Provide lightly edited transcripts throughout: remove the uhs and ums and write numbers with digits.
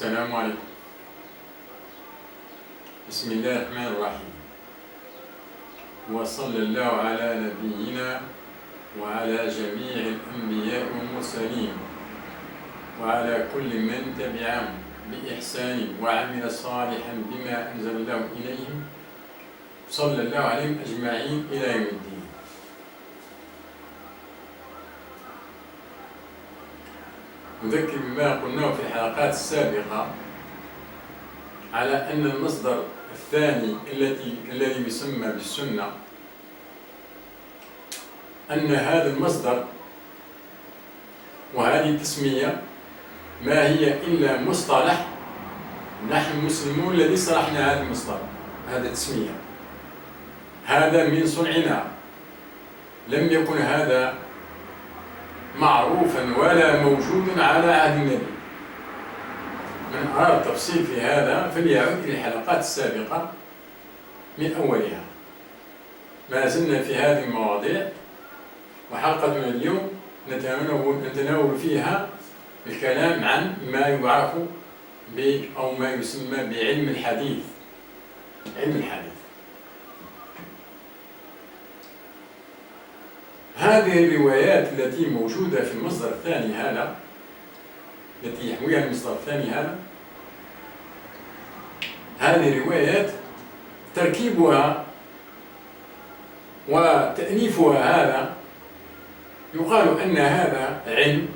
السلام عليكم. بسم الله الرحمن الرحيم، وصلى الله على نبينا وعلى جميع الأنبياء والمرسلين وعلى كل من تبعهم بإحسان وعمل صالحا بما أنزل الله إليهم صلى الله عليهم أجمعين إلى يوم الدين. نذكر بما قلناه في الحلقات السابقة على أن المصدر الثاني الذي يسمى بالسنة، أن هذا المصدر وهذه التسمية ما هي إلا مصطلح نحن المسلمون الذي صلحنا هذا المصطلح، هذا التسمية، هذا من صنعنا، لم يكن هذا معروفا ولا موجودا على عهد النبي. من أراد التفصيل في هذا فليعد إلى الحلقات السابقة من أولها. ما زلنا في هذه المواضيع، وحلقتنا اليوم نتناول فيها الكلام عن ما يعرف أو ما يسمى بعلم الحديث. علم الحديث، هذه الروايات التي موجودة في المصدر الثاني هذا، التي يحويها المصدر الثاني هذا، هذه الروايات تركيبها وتأليفها هذا يقال أن هذا علم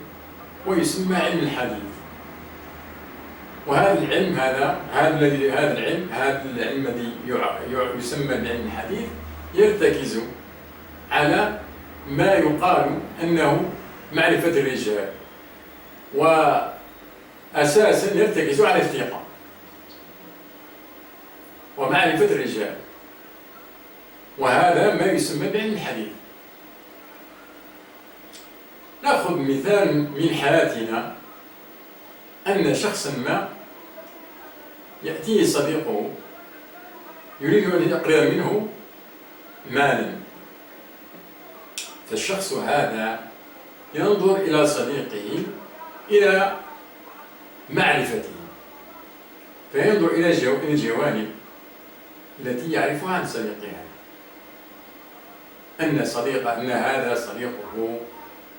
ويسمى علم الحديث. وهذا العلم هذا العلم الذي يسمى بعلم الحديث يرتكز على ما يقال أنه معرفة الرجال، وأساسا يرتكز على الثقة ومعرفة الرجال، وهذا ما يسمى بعلم الحديث. نأخذ مثال من حياتنا، أن شخصا ما يأتيه صديقه يريد أن يقرض منه مالا، فالشخص هذا ينظر إلى صديقه إلى معرفته، فينظر إلى الجوانب التي يعرفها عن صديقه، أن هذا صديقه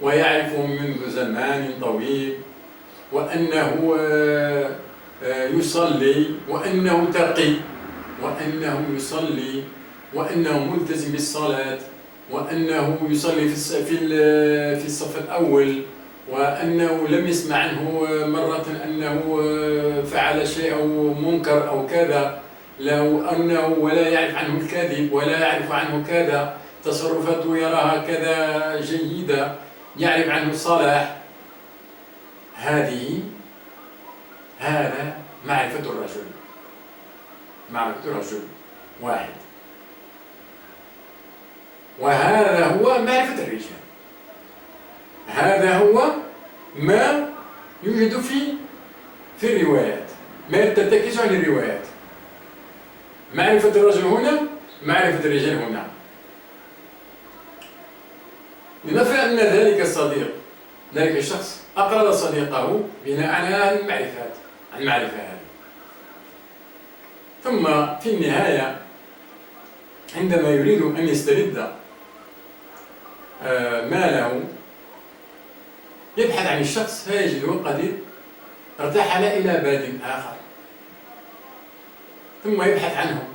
ويعرفه منذ زمان طويل، وأنه يصلي، وأنه تقي، وأنه يصلي، وأنه ملتزم بالصلاة، وأنه يصلي في الصف الأول، وأنه لم يسمع عنه مرة أنه فعل شيء أو منكر أو كذا، ولا يعرف عنه الكذب، ولا يعرف عنه كذا، تصرفاته يراها كذا جيدة، يعرف عنه الصلاح. هذا معرفة الرجل واحد، وهذا هو معرفة الرجال. هذا هو ما يوجد في الروايات، ما ترتكز على الروايات. معرفة الرجل هنا، معرفة الرجال هنا. لنفرض أن ذلك الشخص أقرض صديقه بناء على هذه المعرفة هذه، ثم في النهاية عندما يريد أن يسترد ماله يبحث عن الشخص فيجده قد ارتحل إلى بلد آخر، ثم يبحث عنه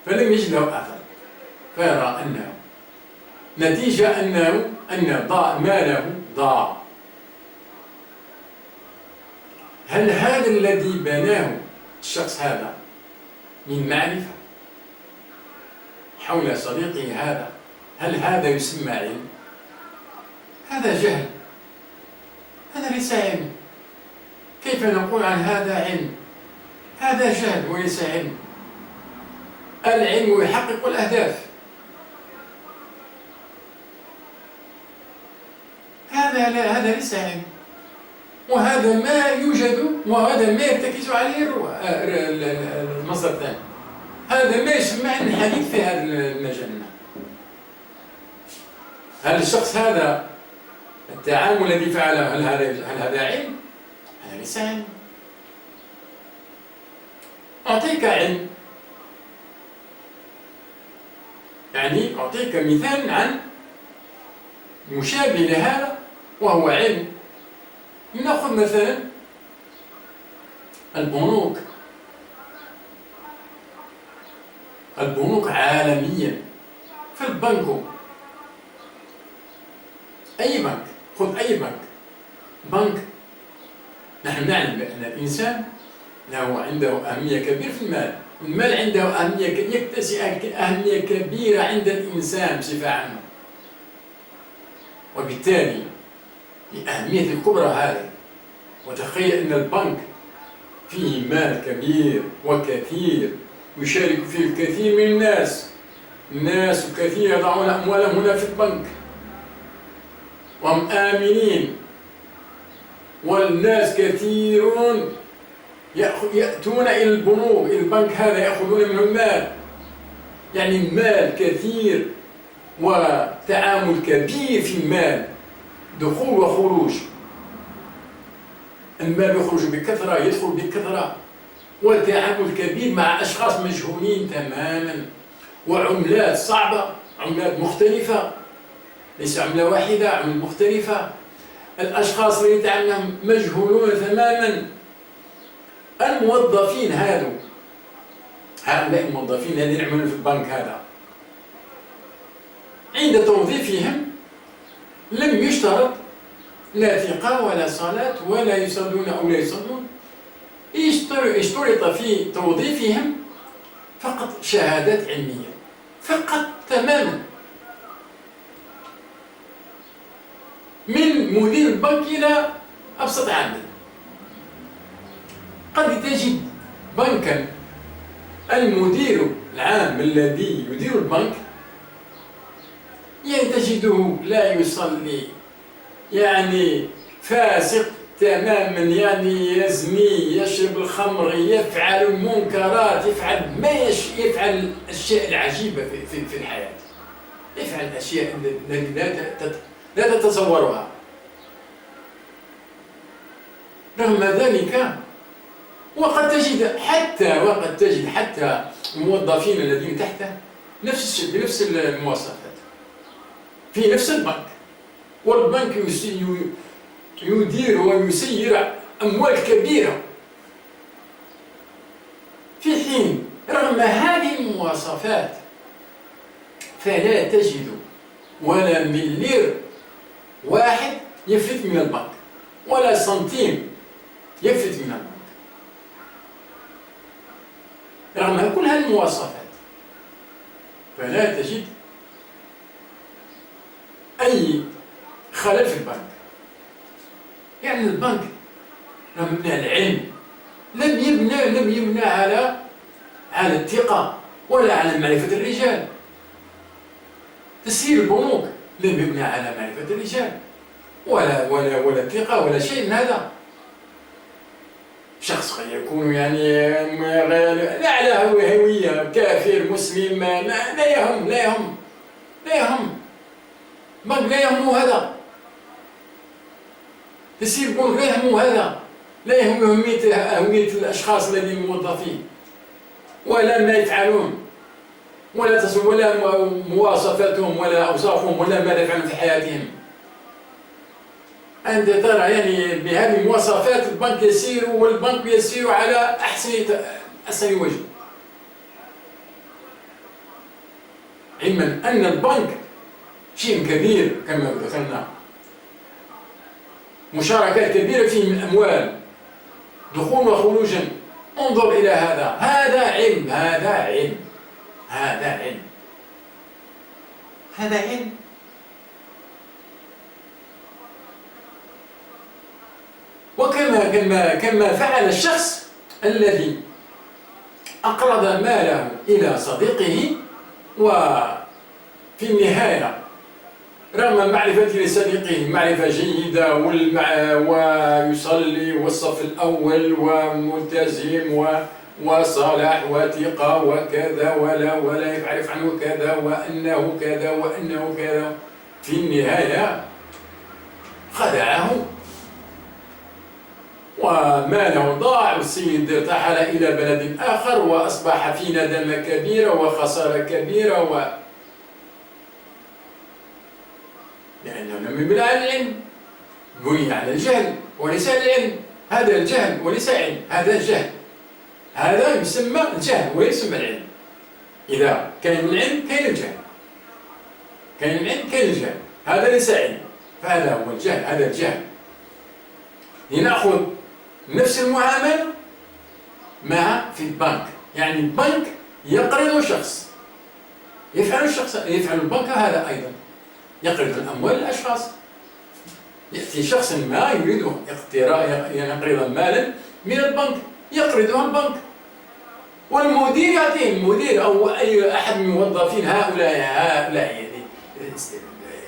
فلم يجد له آخر، فيرى أنه نتيجة أن ماله ضاع. هل هذا الذي بناه الشخص هذا من معرفة حول صديقه هذا، هل هذا يسمى علم؟ هذا جهل، هذا ليس علم. كيف نقول عن هذا علم؟ هذا جهل وليس علم. العلم يحقق الأهداف، هذا ليس علم، وهذا ما يوجد، وهذا ما يرتكز عليه المصدر الثاني، هذا ما يسمى عن الحديث في هذا المجال. هل الشخص هذا التعامل الذي فعله هل هذا علم؟ هذا ليس علم. أعطيك علم، يعني أعطيك مثال عن مشابه لهذا وهو علم. نأخذ مثلا البنوك. البنوك عالميا، في البنك، أي بنك، خذ أي بنك. نحن نعلم بأن الإنسان عنده أهمية كبيرة في المال. المال عنده أهمية، يكتسي أهمية كبيرة عند الإنسان بصفة عامة، وبالتالي الأهمية الكبرى هذه. وتخيل أن البنك فيه مال كبير وكثير يشارك فيه الكثير من الناس كثير يضعون أموالهم هنا في البنك وهم آمنين، والناس كثيرون يأتون إلى البنوك، إلى البنك هذا، يأخذون منه المال. يعني المال كثير وتعامل كبير في المال، دخول وخروج. المال يخرج بكثرة، يدخل بكثرة، وتعامل كبير مع أشخاص مجهولين تماما، وعملات صعبة، عملات مختلفة، ليس عملة واحدة، عملة مختلفة. الأشخاص اللي يتعاملون مجهولون تماما. الموظفين هؤلاء الموظفين الذين يعملون في البنك هذا، عند توظيفهم لم يشترط لا ثقة ولا صلاة ولا يصلون أو لا يصلون، اشترط في توظيفهم فقط شهادات علمية، فقط تماما، من مدير البنك إلى أبسط عامل. قد تجد بنكا المدير العام الذي يدير البنك يعني تجده لا يصلي، يعني فاسق تماما، يعني يزني، يشرب الخمر، يفعل المنكرات، يفعل الأشياء العجيبة في الحياة، يفعل الأشياء التي لا تتصورها. رغم ذلك وقد تجد حتى الموظفين الذين تحته بنفس المواصفات في نفس البنك، والبنك يدير ويسير أموال كبيرة، في حين رغم هذه المواصفات فلا تجد ولا ملير واحد يفلت من البنك، ولا سنتيم يفلت من البنك، رغم كل هذه المواصفات. فلا تجد أي خلل في البنك. يعني البنك مبنى العلم، لم يبنى على الثقة ولا على معرفة الرجال. تسيير البنوك لم يبنى على معرفة الرجال ولا الثقة ولا شيء من هذا. شخص قد يكون يعني لا على هوية، كافر مسلم، لا يهم بنك، لا يهمه هذا. تسير بنك لا يهمه هذا، لا يهم أهمية الأشخاص الذين موظفين ولا ما يفعلون ولا مواصفاتهم ولا أوصافهم ولا ماذا يفعلون في حياتهم. أنت ترى يعني بهذه المواصفات البنك يسير، والبنك يسير على أحسن وجه، علما أن البنك شيء كبير كما ذكرنا، مشاركات كبيرة فيه من أموال، دخول وخروجا. انظر إلى هذا علم. كما فعل الشخص الذي أقرض ماله إلى صديقه، وفي النهاية رغم معرفته لصديقه معرفة جيدة ويصلي والصف الأول وملتزم وصالح وثقة وكذا ولا يعرف عنه كذا وأنه كذا، في النهاية خدعه وماله ضاع، والسيد ارتحل إلى بلد آخر وأصبح في ندامة كبيرة وخسارة كبيرة لأنه لم يبنى على العلم، بني على الجهل وليس العلم. هذا الجهل وليس علم، هذا الجهل، هذا يسمى الجهل ويسمى العلم. إذا كان العلم كان الجهل، كان العلم كان الجهل، هذا ليس علم، فهذا هو الجهل، هذا الجهل. لنأخذ نفس المعاملة في البنك. يعني البنك يقرض شخص، يفعل البنك هذا أيضا، يقرض الأموال للأشخاص. يأتي شخص ما يريد يقرض مالا من البنك، يقرضه البنك، والمدير يعطيه، المدير أو أي أحد من الموظفين هؤلاء يعني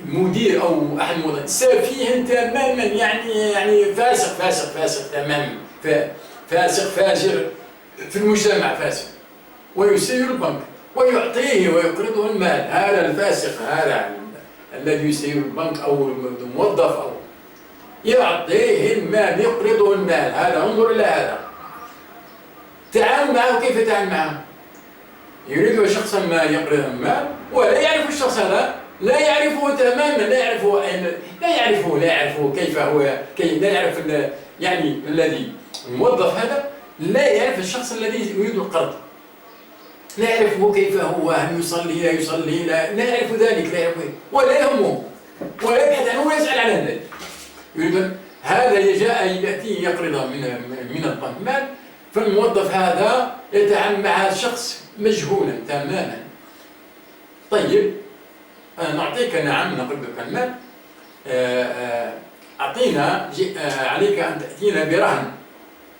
المدير أو أحد الموظفين سفيه تماما، يعني فاسق تماما، فاسق فاجر في المجتمع، فاسق، ويسير البنك ويعطيه ويقرضه المال. هذا الفاسق، هذا الذي يسير البنك أو الموظف أو يعطيه المال، يقرضه المال. هذا انظر إلى هذا، تعامل معه كيف تعامل معه؟ يريد شخصا ما يقرض المال ولا يعرف الشخص هذا، لا يعرفه تماما، لا يعرفه كيف هو، لا يعرف يعني الذي الموظف هذا لا يعرف الشخص الذي يريد القرض، لا يعرفه كيف هو، هل يصلي لا يصلي، لا يعرف ذلك، لا يعرف ولا يهمه ولا يبحث عنه ولا يسأل عن ذلك. يريد هذا يأتي يقرض من البنك مال، فالموظف هذا يتعامل مع شخص مجهولا تماما. طيب نعطيك، نعم نقرضك المال، أعطينا، عليك أن تأتينا برهن،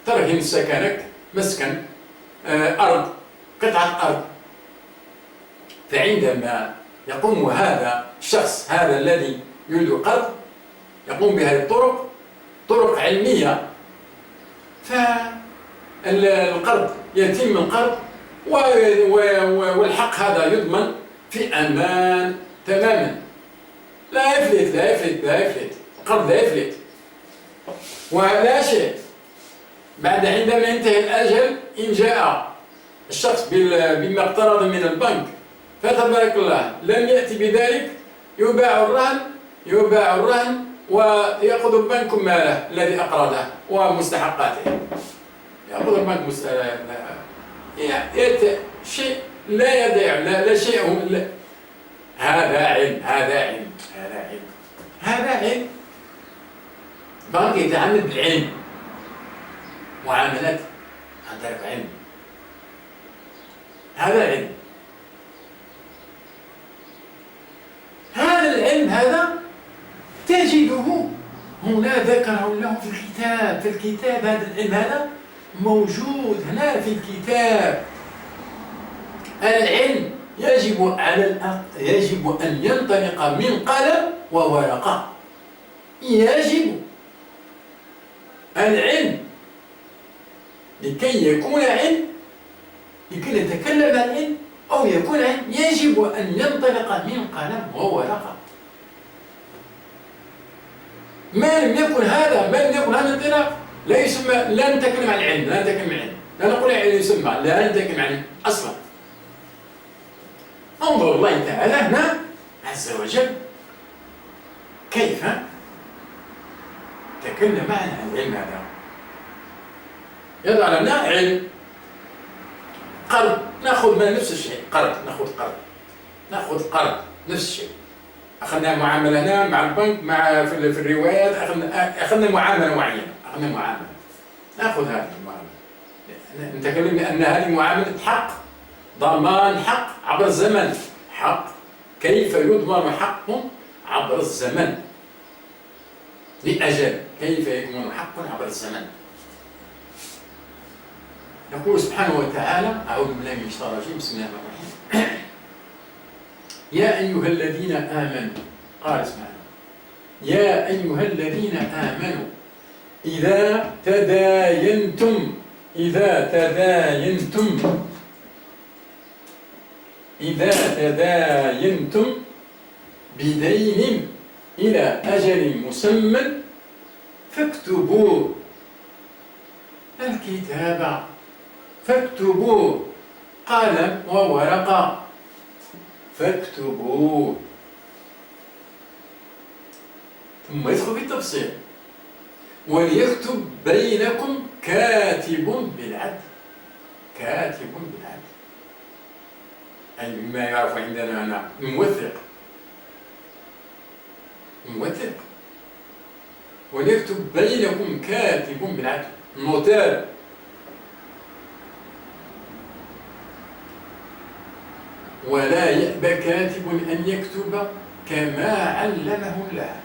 ترهن سكنك، مسكن، أرض، قطعة أرض. فعندما يقوم هذا الشخص، هذا الذي يريد القرض، يقوم بهذه الطرق، طرق علمية، فالقرض يتم القرض والحق هذا يضمن في أمان تماما، لا يفلت القرض، لا يفلت ولا شيء. بعد عندما ينتهي الأجل، إن جاء الشخص بما اقترض من البنك فتبارك الله لم يأتي بذلك، يباع الرهن ويأخذ البنك ماله الذي أقرضه ومستحقاته، يأخذ البنك شيء لا يضيع، لا شيء لا. هذا علم. البنك يتعامل بالعلم، معاملات عن طريق علم، هذا علم. هذا العلم هذا تجده هنا ذكره له في الكتاب، هذا العلم هذا موجود هنا في الكتاب. العلم يجب أن ينطلق من قلم وورقة، يجب العلم لكي يكون علم، لكي نتكلم عن علم أو يكون علم، يجب أن ينطلق من قلم وورقة. ما لم يكن هذا الانطلاق لا يسمى، لا نتكلم عن العلم، لا نقول يسمى، لا نتكلم عن أصلا. انظر الله تعالى هنا عز وجل كيف تكلم عن العلم هذا، يضع لنا علم، قرض، ناخذ من نفس الشيء، ناخذ قرض نفس الشيء. أخذنا معاملة هنا مع البنك، في الروايات أخذنا معاملة معينة، ناخذ هذه المعاملة، نتكلم بأن هذه معاملة حق، ضمان حق عبر الزمن، حق كيف يضمن حق عبر الزمن لأجل، كيف يضمن حق عبر الزمن. يقول سبحانه وتعالى، أعوذ بالله من الشيطان الرجيم، بسم الله الرحمن الرحيم: يا أيها الذين آمنوا، قال سبحانه: يا أيها الذين آمنوا إذا تداينتم بدين إلى أجل مسمى فاكتبوه. الكتاب فاكتبوه، قلم وورقة، فاكتبوه. ثم يدخل في التفصيل: وليكتب بينكم كاتب بالعدل. كاتب بالعدل أي بما يعرف عندنا هنا موثق. موثق. وليكتب بينكم كاتب بالعدل، نوتار. ولا يأبى كاتب أن يكتب كما علمه الله.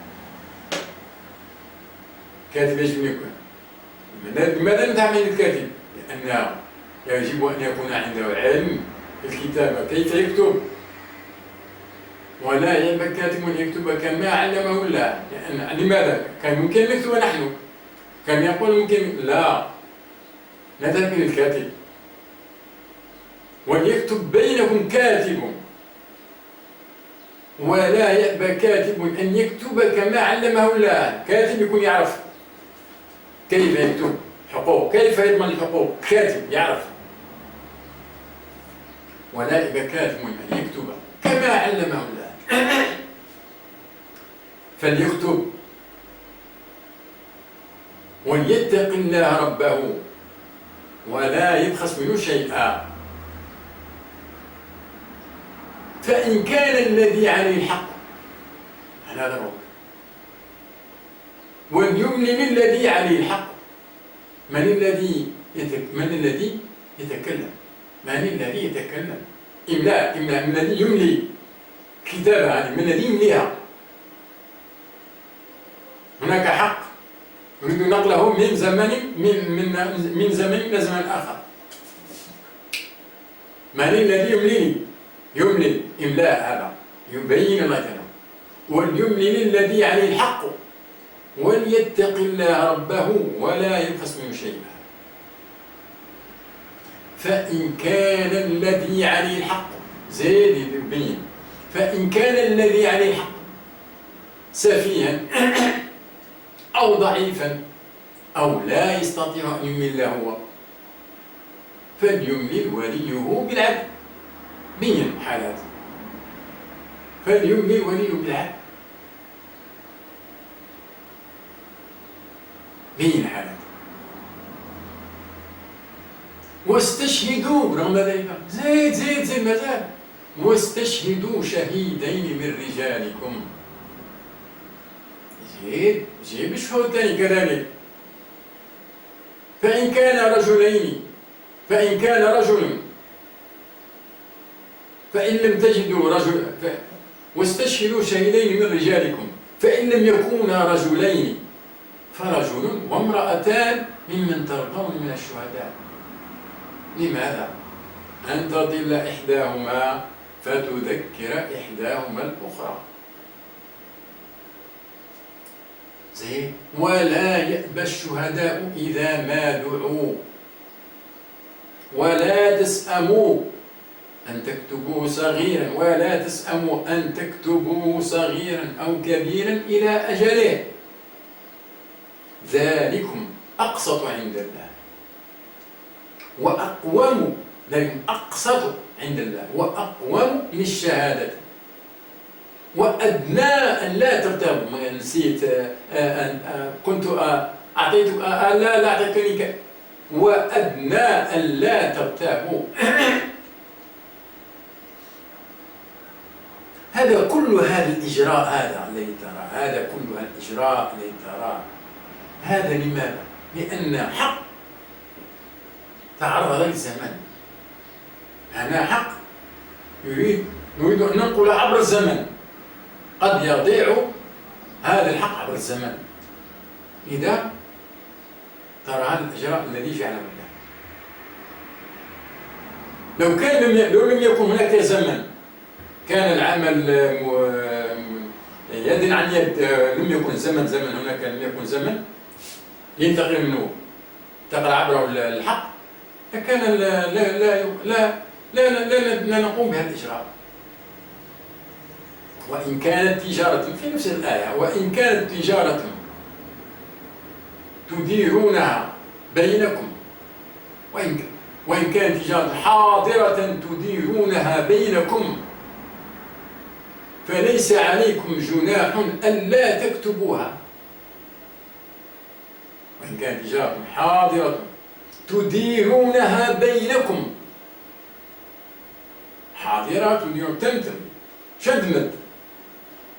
كاتب يجب أن يكون. لماذا نتعامل الكاتب؟ لأن يجب أن يكون عنده علم بالكتابة، كيف يكتب. ولا يأبى كاتب أن يكتب كما علمه الله. لماذا؟ كان ممكن نكتب نحن، كان يقول ممكن لا، نذهب إلى الكاتب. وليكتب بينكم كاتب، ولا يأبى كاتب أن يكتب كما علمه الله. كاتب يكون يعرف كيف يكتب حقوق، كيف يضمن الحقوق، كاتب يعرف. ولا يأبى كاتب أن يكتب كما علمه الله. فليكتب وليتق الله ربه ولا يبخس منه شيئا. فإن كان الذي عليه الحق، هذا الرب، وليملل الذي عليه الحق. من الذي يتكلم؟ من الذي يتكلم؟ إملاء. من الذي يملي كتابة هذه؟ من الذي يمليها؟ هناك حق يريد نقله من زمن من زمن إلى زمن آخر. من الذي يملي؟ يملل إملاء، هذا يبين الله تعالى. وليملل الذي عليه الحق وليتق الله ربه ولا يبخس منه شيئا. فإن كان الذي عليه الحق، زيد يبين، فإن كان الذي عليه الحق سفيها أو ضعيفا أو لا يستطيع أن يمل هو، فليملل وليه بالعدل. بين حالات، فليملل وليه بالعدل. بين حالات. واستشهدوا رغم ذلك، زيد مازال، واستشهدوا شهيدين من رجالكم. جيب الشهود ثاني كذلك. فإن كان رجل فإن لم تجدوا رجل واستشهدوا شهيدين من رجالكم، فإن لم يكونا رجلين فرجل وامرأتان ممن ترضون من الشهداء. لماذا؟ أن تضل إحداهما فتذكر إحداهما الأخرى. زين. ولا يأبى الشهداء إذا ما دعوا ولا تسأموا أن تكتبوه صغيرا، ولا تسأموا أن تكتبوه صغيرا أو كبيرا إلى أجله، ذلكم أقسط عند الله وأقوم، ذلكم أقسط عند الله وأقوم للشهادة وأدنى أن لا ترتابوا. نسيت كنت أعطيتك لا أعطيتني وأدنى أن لا ترتابوا. هذا كل هذا الإجراء هذا الذي ترى، هذا كل هذا الإجراء الذي ترى، هذا لماذا؟ لأن حق تعرض للزمن. أنا حق نريد أن ننقل عبر الزمن، قد يضيع هذا الحق عبر الزمن. إذا ترى هذا الإجراء الذي جعله الله، لو لم يكن هناك زمن، كان العمل يد عن يد، لم يكن زمن هناك لم يكن زمن ينتقل منه انتقل عبره الحق، لكان لا نقوم بهذا الإجراء. وإن كانت تجارة في نفس الآية، وإن كانت تجارة تديرونها بينكم وإن كانت تجارة حاضرة تديرونها بينكم فليس عليكم جناح ألا تكتبوها. وإن كانت تجارة حاضرة تديرونها بينكم، حاضرة تديرون تمتم شدمت،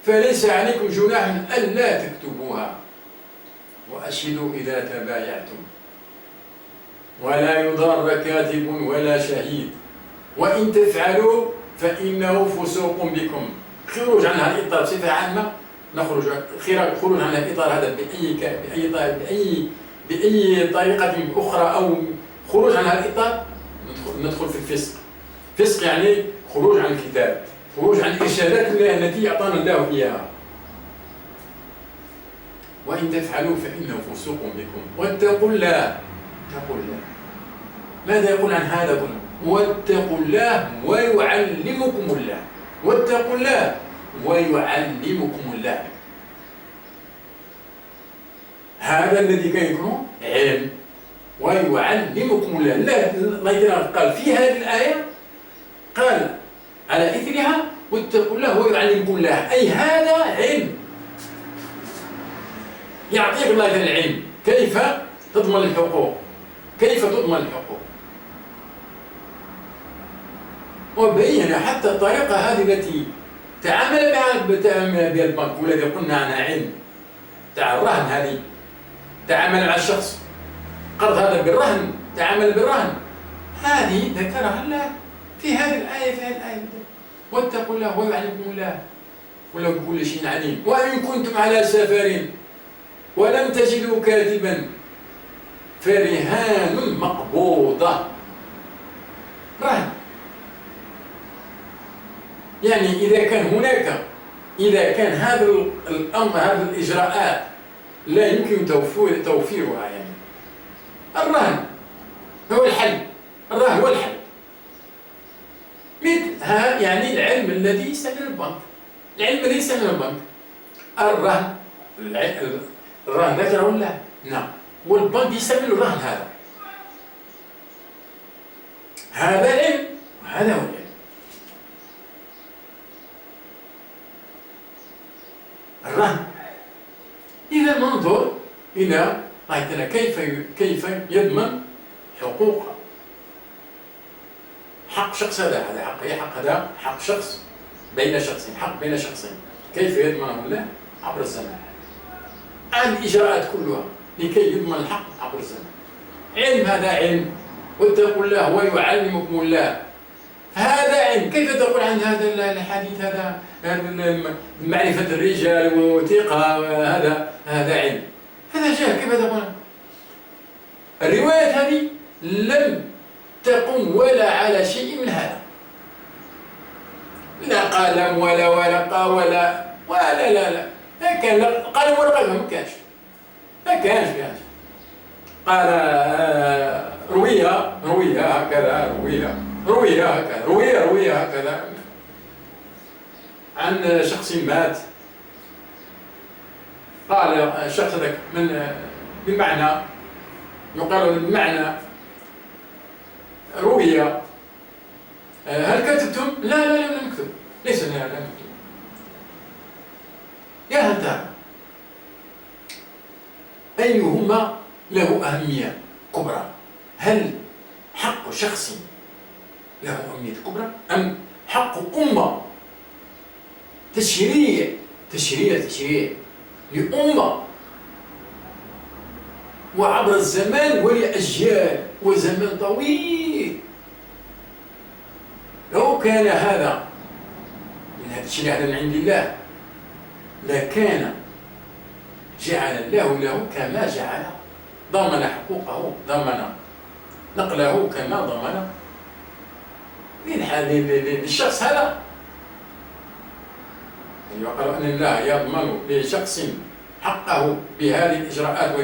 فليس عليكم جناح ألا تكتبوها. وأشهدوا إذا تبايعتم ولا يضار كاتب ولا شهيد وإن تفعلوا فإنه فسوق بكم. خروج عن هذا الإطار بصفة عامة، خروج عن الإطار هذا بأي طريقة أخرى أو خروج عن هذا الإطار ندخل في الفسق. فسق يعني خروج عن الكتاب، خروج عن إرشادات الله التي أعطانا الله إياها. وإن تفعلوا فإنه فسوق بكم واتقوا الله. اتقوا الله، ماذا يقول عن هذا كله؟ واتقوا الله ويعلمكم الله. واتقوا الله ويعلمكم الله. هذا الذي كان يكون علم. ويعلمكم الله. الله قال في هذه الآية، قال على إثرها واتقوا الله ويعلمكم الله، أي هذا علم. يعطيك الله العلم كيف تضمن الحقوق، كيف تضمن الحقوق، وبين حتى الطريقة هذه التي تعامل بها البنك والذي قلنا عنها علم تاع الرهن. هذه تعامل مع الشخص، قرض هذا بالرهن، تعامل بالرهن، هذه ذكرها الله في هذه الآية. في هذه الآية واتقوا الله ويعلمكم الله والله بكل شيء عليم. وإن كنتم على سفر ولم تجدوا كاتبا فرهان مقبوضة. رهن يعني إذا كان هذا الأمر، هذه الإجراءات لا يمكن توفيرها، يعني الرهن هو الحل. الرهن هو الحل. مثل يعني العلم الذي يستعمل البنك، العلم الذي يستعمل البنك، الرهن. الرهن ذكره الله، نعم، والبنك يستعمل الرهن. هذا العلم وهذا هو العلم. الرهن. إذا ننظر إلى كيف يضمن حقوق حق شخص. هذا حق شخص بين شخصين، حق بين شخصين، كيف يضمنه الله؟ عبر الزمان. الإجراءات كلها لكي يضمن الحق عبر الزمان. علم، هذا علم. واتقوا الله ويعلمكم الله، هذا علم. كيف تقول عن هذا الحديث هذا معرفة الرجال وثقة، هذا علم، هذا جهل. كيف تقول؟ الروايات هذه لم تقم ولا على شيء من هذا، لا قلم ولا ورقة ولا لا ما كان قلم ورقة، ما كانش. قال روية هكذا، روية هكذا عن شخص مات. قال الشخص ذاك بالمعنى، يقال بالمعنى روية. هل كتبتم؟ لا لم نكتب. ليس لا نكتب. يا هل تعلم أيهما له أهمية كبرى؟ هل حق شخص له أهمية كبرى أم حق أمة تشريع لأمة وعبر الزمان ولأجيال وزمن طويل؟ لو كان هذا من هذا الشيء من عند الله لكان جعل الله له كما جعل، ضمن حقوقه، ضمن نقله كما ضمن للشخص هذا. يقال أن الله يضمن لشخص حقه بهذه الإجراءات،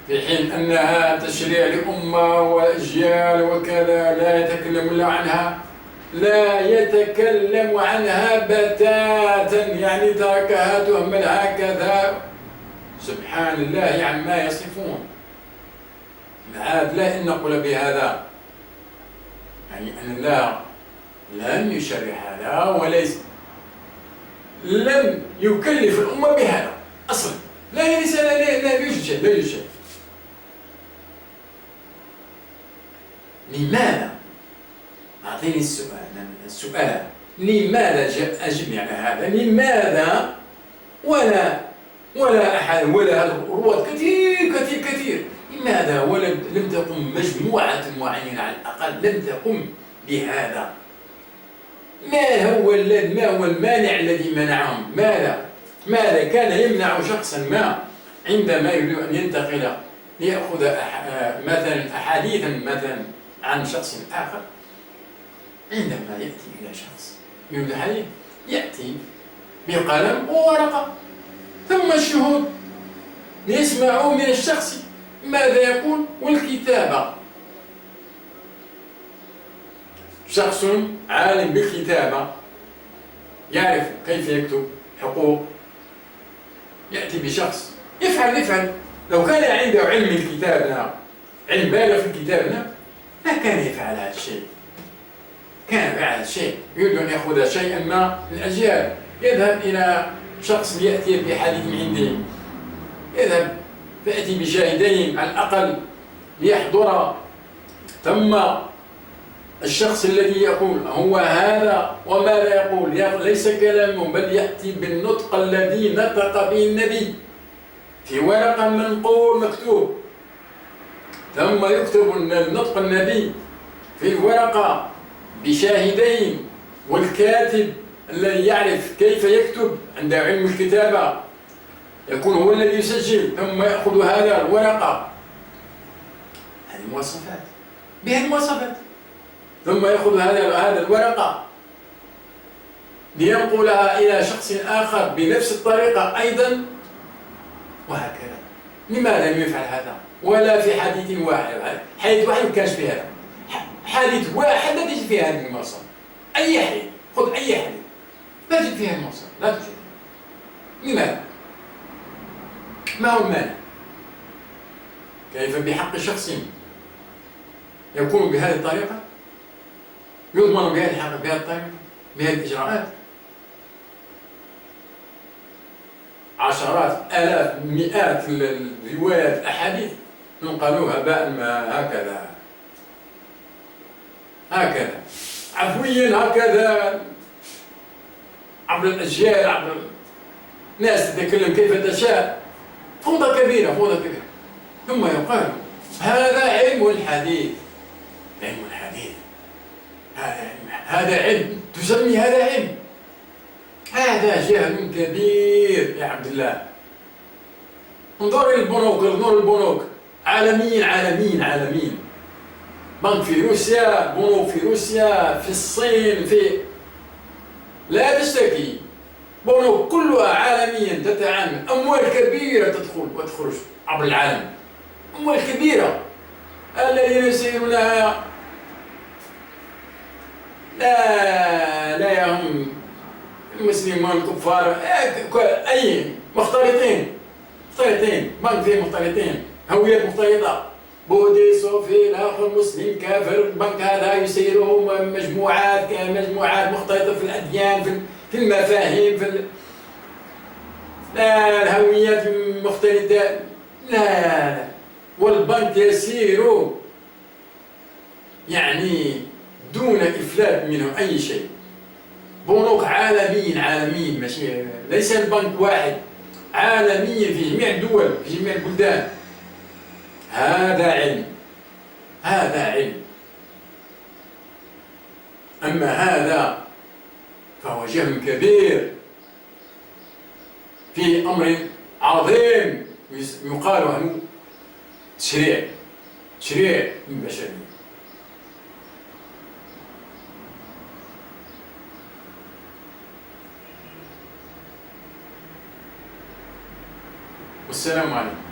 في حين أنها تشريع لأمة وأجيال وكذا لا يتكلم عنها بتاتا، يعني تركها تهمل هكذا، سبحان الله عما يصفون. عاد لا أن نقول بهذا يعني أن الله لم يشرع هذا وليس لم يكلف الأمة بهذا أصلا. لا يوجد شيء، لا يوجد شيء. لماذا؟ أعطيني السؤال لماذا أجبني على هذا؟ لماذا ولا أحد ولا هذا رواد كثير لماذا لم تقم مجموعة معينة على الأقل لم تقم بهذا؟ ما هو المانع الذي منعهم؟ ماذا كان يمنع شخصا ما عندما يريد أن ينتقل ليأخذ مثلا أحاديثا مثلا عن شخص آخر؟ عندما يأتي إلى شخص يريد حديث يأتي بقلم وورقة ثم الشهود ليسمعوا من الشخص ماذا يقول والكتابة. شخص عالم بالكتابة يعرف كيف يكتب حقوق يأتي بشخص يفعل. لو كان عنده علم الكتابة علم بالغ في الكتابة ما كان يفعل هذا الشيء. كان يفعل هذا الشيء يريد أن يأخذ شيئا ما من الأجيال يذهب إلى شخص يأتي بحديث من عنده يذهب فيأتي بشاهدين على الأقل ليحضر ثم الشخص الذي يقول هو هذا وماذا يقول ليس كلامه بل يأتي بالنطق الذي نطق به النبي في ورقة منقول مكتوب ثم يكتب النطق النبي في الورقة بشاهدين والكاتب الذي يعرف كيف يكتب عنده علم الكتابة يكون هو الذي يسجل ثم يأخذ هذا الورقة هذه مواصفات بهذه المواصفات ثم يأخذ هذا الورقة لينقلها إلى شخص آخر بنفس الطريقة أيضا وهكذا. لماذا لم يفعل هذا؟ ولا في حديث واحد حديث واحد ما كانش في هذا حديث واحد لا تجد فيه هذه المواصفات. أي حديث خذ أي حديث لا تجد فيها المواصفات لا توجد. لماذا؟ ما هو المانع؟ كيف بحق شخص يكون بهذه الطريقة يضمن بهذه الحق بهذه الطريقة بهذه الإجراءات؟ عشرات آلاف مئات الروايات الأحاديث ننقلوها هباء ما هكذا عفويا هكذا عبر الأجيال عبر الناس تتكلم كيف تشاء. فوضى كبيرة ثم يقال هذا علم الحديث هذا علم تسمي هذا علم؟ هذا جهل كبير يا عبد الله. انظر البنوك عالمين بنك في روسيا بنوك في روسيا في الصين لا تشتكي بنوك كلها عالميا تتعامل أموال كبيرة تدخل وتخرج عبر العالم أموال كبيرة الذين يسيرونها لا يهم المسلمون الكفار أي مختلطين بنك فيه مختلطين هويات مختلطة بوذي صوفي الآخر مسلم كافر البنك هذا يسيره مجموعات مختلطة في الأديان في المفاهيم لا الهويات مختلطة لا والبنك يسير يعني دون إفلات منه أي شيء. بنوك عالميين ماشي ليس البنك واحد عالميا في جميع الدول في جميع البلدان. هذا علم أما هذا فهو جهل كبير في أمر عظيم يقال عنه تشريع من البشرية. والسلام عليكم.